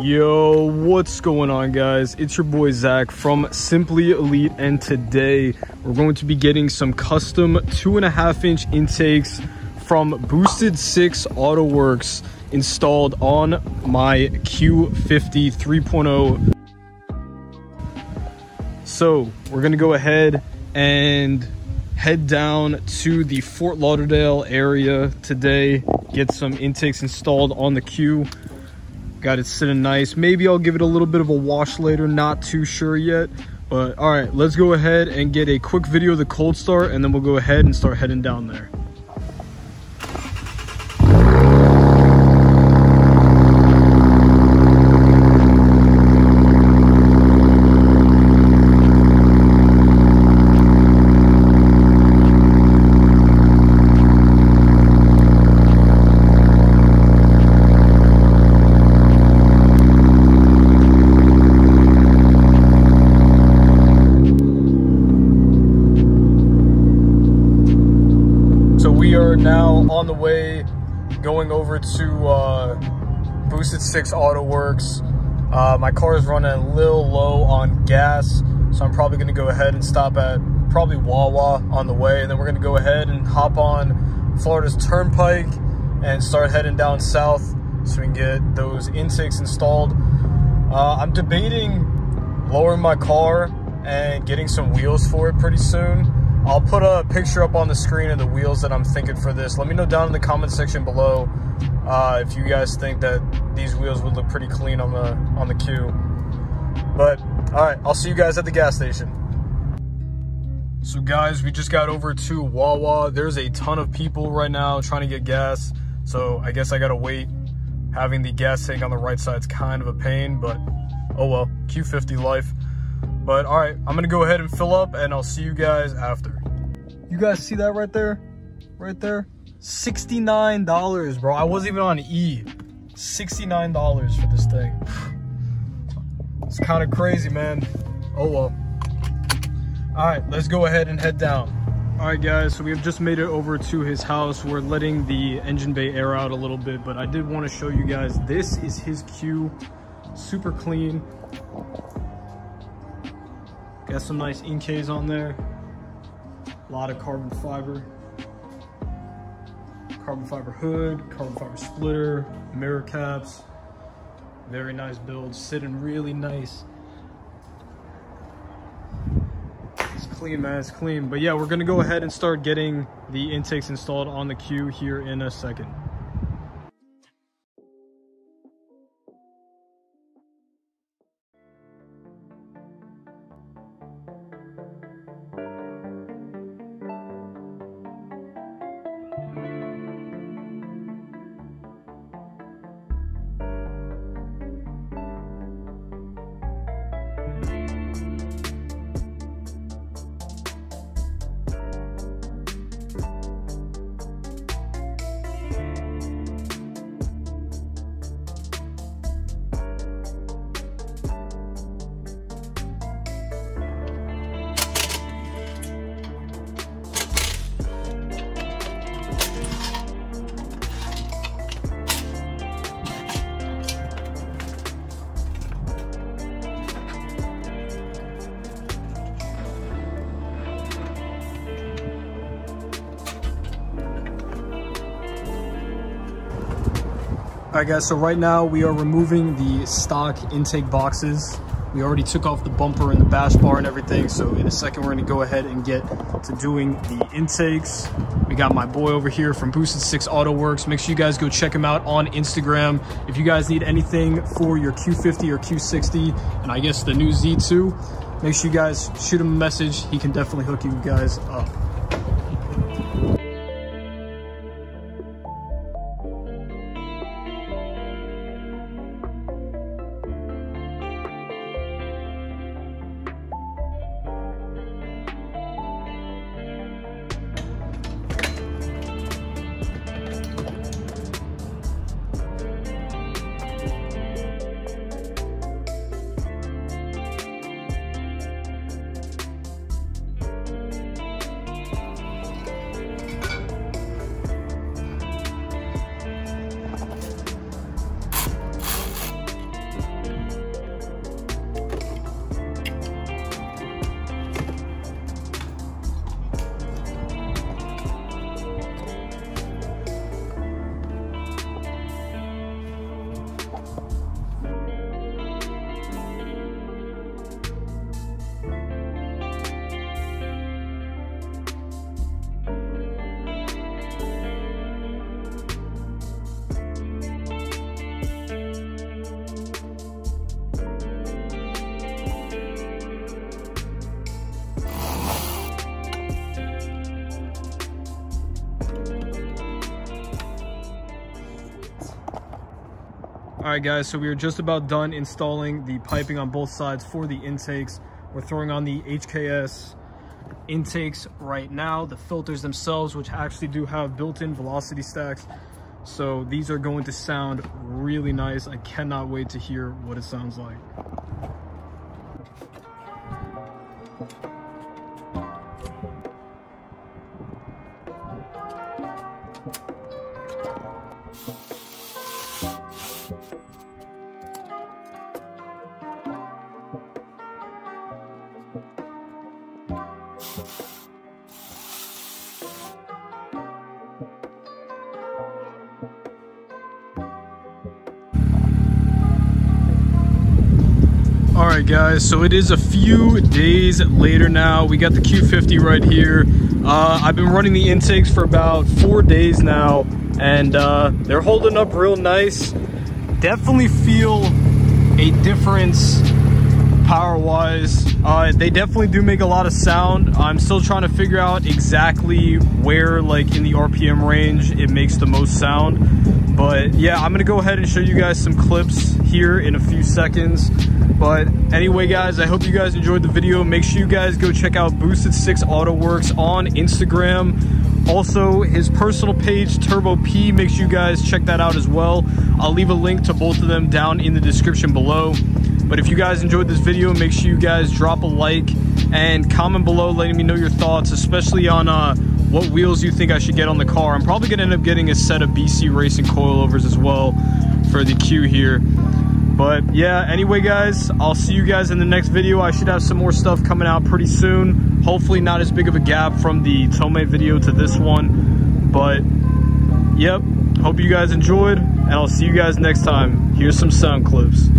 Yo, what's going on, guys? It's your boy Zach from Simply Elite, and today we're going to be getting some custom 2.5-inch intakes from Boosted 6 AutoWorks installed on my Q50 3.0. So we're gonna go ahead and head down to the Fort Lauderdale area today, get some intakes installed on the Q. Got it sitting nice. Maybe I'll give it a little bit of a wash later, not too sure yet. But all right, let's go ahead and get a quick video of the cold start, and then we'll go ahead and start heading down there. Now on the way, going over to Boosted 6 AutoWorks. My car is running a little low on gas, so I'm probably going to go ahead and stop at probably Wawa on the way, and then we're going to go ahead and hop on Florida's Turnpike and start heading down south so we can get those intakes installed. I'm debating lowering my car and getting some wheels for it pretty soon. I'll put a picture up on the screen of the wheels that I'm thinking for this. Let me know down in the comment section below if you guys think that these wheels would look pretty clean on the Q. But all right, I'll see you guys at the gas station. So guys, we just got over to Wawa. There's a ton of people right now trying to get gas, so I guess I gotta wait. Having the gas tank on the right side is kind of a pain, but oh well, Q50 life. But all right, I'm gonna go ahead and fill up, and I'll see you guys after. You guys see that right there? Right there? $69, bro. I wasn't even on E. $69 for this thing. It's kind of crazy, man. Oh well. All right, let's go ahead and head down. All right, guys, so we have just made it over to his house. We're letting the engine bay air out a little bit, but I did want to show you guys, this is his Q. Super clean. Got some nice inkays on there. A lot of carbon fiber. Carbon fiber hood, carbon fiber splitter, mirror caps. Very nice build, sitting really nice. It's clean, man, it's clean. But yeah, we're gonna go ahead and start getting the intakes installed on the Q here in a second. All right, guys, so right now we are removing the stock intake boxes. We already took off the bumper and the bash bar and everything, so in a second we're gonna go ahead and get to doing the intakes. We got my boy over here from Boosted 6 AutoWorks. Make sure you guys go check him out on Instagram. If you guys need anything for your Q50 or Q60, and I guess the new Z2, make sure you guys shoot him a message. He can definitely hook you guys up. All right guys, so we are just about done installing the piping on both sides for the intakes. We're throwing on the HKS intakes right now, the filters themselves, which actually do have built-in velocity stacks. So these are going to sound really nice. I cannot wait to hear what it sounds like. All right guys, so it is a few days later now. We got the Q50 right here. I've been running the intakes for about 4 days now, and they're holding up real nice. Definitely feel a difference power-wise. They definitely do make a lot of sound. I'm still trying to figure out exactly where, like in the RPM range, it makes the most sound. But yeah, I'm gonna go ahead and show you guys some clips here in a few seconds. But anyway guys, I hope you guys enjoyed the video. Make sure you guys go check out Boosted 6 Auto Works on Instagram. Also, his personal page, Turbo P, make sure you guys check that out as well. I'll leave a link to both of them down in the description below. But if you guys enjoyed this video, make sure you guys drop a like and comment below letting me know your thoughts, especially on what wheels you think I should get on the car. I'm probably gonna end up getting a set of BC Racing coilovers as well for the Q here. But yeah, anyway guys, I'll see you guys in the next video. I should have some more stuff coming out pretty soon. Hopefully not as big of a gap from the Tomei video to this one. But yep, hope you guys enjoyed, and I'll see you guys next time. Here's some sound clips.